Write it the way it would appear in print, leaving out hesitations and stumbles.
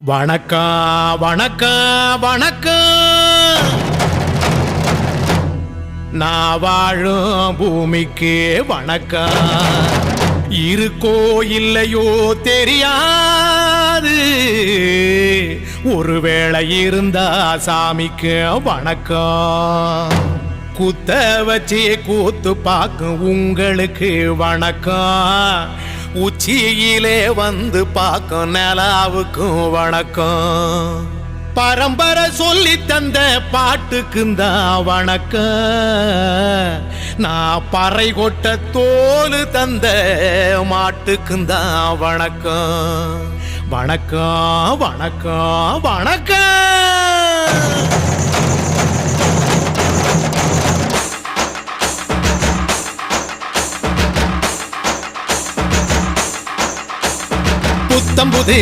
வணக்கம் வணக்கம் வணக்கம். நான் வாழும் பூமிக்கு வணக்கம். இருக்கோ இல்லையோ தெரியாது, ஒருவேளை இருந்தா சாமிக்கு வணக்கம். குத்த வச்சு கூத்து பார்க்கும் உங்களுக்கு வணக்கம். உச்சியிலே வந்து பார்க்கும் நிலாவுக்கும் வணக்கம். பரம்பரை சொல்லி தந்த பாட்டுக்குந்தான் வணக்கம். நான் பறை கொட்ட தோல் தந்த மாட்டுக்குந்தான் வணக்கம். வணக்கம் வணக்கம் வணக்கம். புத்தம்புது